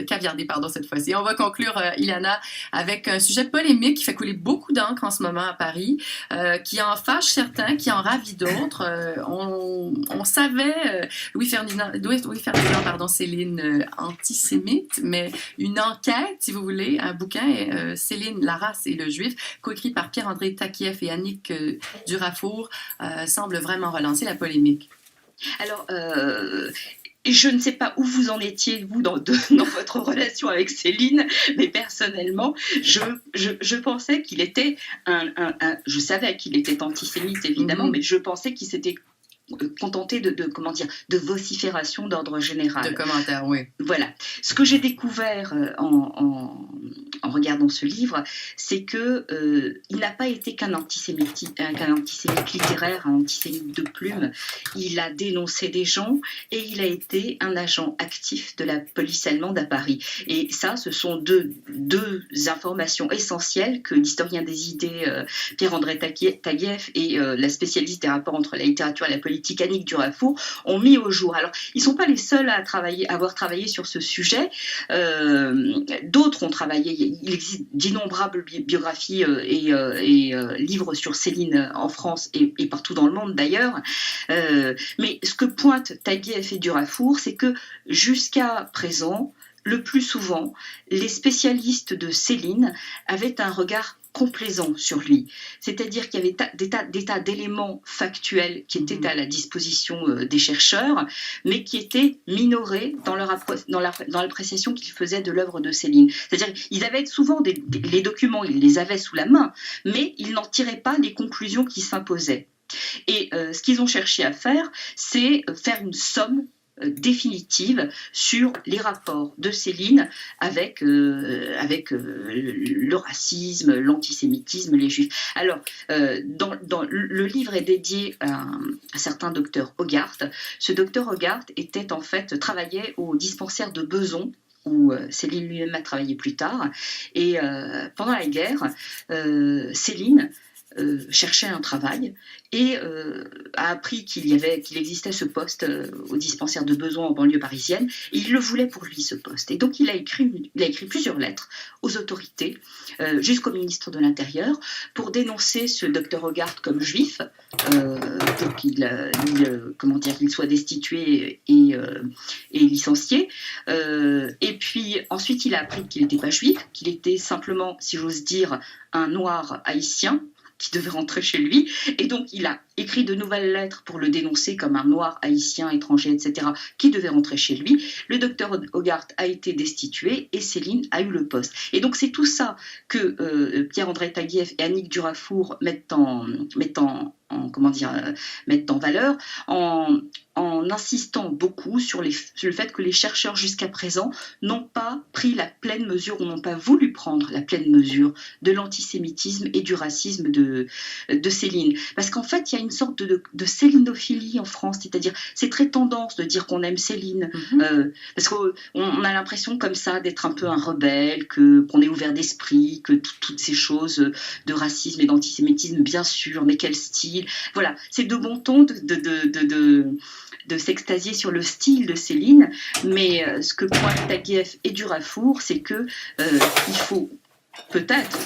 caviardé, pardon, cette fois-ci. On va conclure, Ilana, avec un sujet polémique qui fait couler beaucoup d'encre en ce moment à Paris, qui en fâche certains, qui en ravit d'autres. On savait, Louis-Ferdinand, pardon, Céline, antisémite, mais une enquête, si vous voulez, un bouquin, Céline, la race et le juif, coécrit par Pierre-André Taguieff et Annick Durafour, semble vraiment relancer la polémique. Alors, je ne sais pas où vous en étiez, vous, dans votre relation avec Céline, mais personnellement, je pensais qu'il était je savais qu'il était antisémite, évidemment, mais je pensais qu'il s'était contenté de vocifération d'ordre général. De commentaires, oui. Voilà. Ce que j'ai découvert en regardant ce livre, c'est que il n'a pas été qu'un antisémite littéraire, un antisémite de plume. Il a dénoncé des gens et il a été un agent actif de la police allemande à Paris. Et ça, ce sont deux informations essentielles que l'historien des idées Pierre-André Taguieff et la spécialiste des rapports entre la littérature et la politique Annick Durafour ont mis au jour. Alors, ils ne sont pas les seuls à avoir travaillé sur ce sujet. D'autres ont travaillé. Il existe d'innombrables biographies et livres sur Céline en France et partout dans le monde d'ailleurs. Mais ce que pointent Taguieff et Durafour, c'est que jusqu'à présent, le plus souvent, les spécialistes de Céline avaient un regard complaisant sur lui. C'est-à-dire qu'il y avait des tas d'éléments factuels qui étaient à la disposition des chercheurs, mais qui étaient minorés dans l'appréciation qu'ils faisaient de l'œuvre de Céline. C'est-à-dire qu'ils avaient souvent les documents, ils les avaient sous la main, mais ils n'en tiraient pas les conclusions qui s'imposaient. Et ce qu'ils ont cherché à faire, c'est faire une somme définitive sur les rapports de Céline avec le racisme, l'antisémitisme, les juifs. Alors, le livre est dédié à un certain docteur Hogarth. Ce docteur Hogarth travaillait au dispensaire de Besançon, où Céline lui-même a travaillé plus tard. Et pendant la guerre, Céline cherchait un travail et a appris qu'il existait ce poste au dispensaire de Besançon en banlieue parisienne, et il le voulait pour lui, ce poste. Et donc il a écrit plusieurs lettres aux autorités, jusqu'au ministre de l'Intérieur, pour dénoncer ce docteur Hogarth comme juif, pour qu'il soit destitué et licencié. Et puis ensuite il a appris qu'il n'était pas juif, qu'il était simplement, si j'ose dire, un noir haïtien qui devait rentrer chez lui, et donc il a écrit de nouvelles lettres pour le dénoncer comme un noir haïtien, étranger, etc., qui devait rentrer chez lui. Le docteur Hogarth a été destitué et Céline a eu le poste. Et donc c'est tout ça que Pierre-André Taguieff et Annick Durafour mettent en valeur en insistant beaucoup sur le fait que les chercheurs jusqu'à présent n'ont pas pris la pleine mesure ou n'ont pas voulu prendre la pleine mesure de l'antisémitisme et du racisme de Céline. Parce qu'en fait, il y a une sorte de célinophilie en France, c'est-à-dire c'est très tendance de dire qu'on aime Céline, parce qu'on a l'impression comme ça d'être un peu un rebelle, qu'on est ouvert d'esprit, que toutes ces choses de racisme et d'antisémitisme, bien sûr, mais quel style. Voilà, c'est de bon ton de s'extasier sur le style de Céline, mais ce que pointent Taguieff et Durafour, c'est que il faut peut-être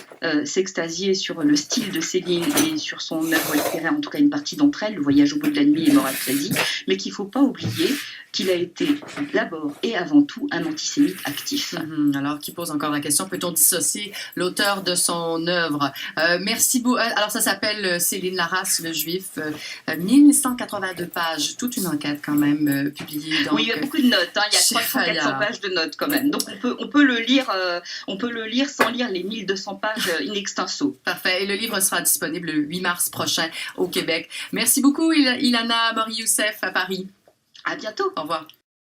s'extasier sur le style de Céline et sur son œuvre littéraire, en tout cas une partie d'entre elles, Le Voyage au bout de la nuit et Moral Crazy, mais qu'il ne faut pas oublier qu'il a été d'abord et avant tout un antisémite actif. Alors, qui pose encore la question, peut-on dissocier l'auteur de son œuvre? Merci beaucoup. Alors, ça s'appelle Céline, la race, le juif. 1182 pages, toute une enquête quand même publiée. Donc, oui, il y a beaucoup de notes, il y a 300-400 pages de notes quand même. Donc, on peut le lire sans lire les 1200 pages in extenso. Parfait. Et le livre sera disponible le 8 mars prochain au Québec. Merci beaucoup, Ilana Mori-Youssef à Paris. À bientôt. Au revoir.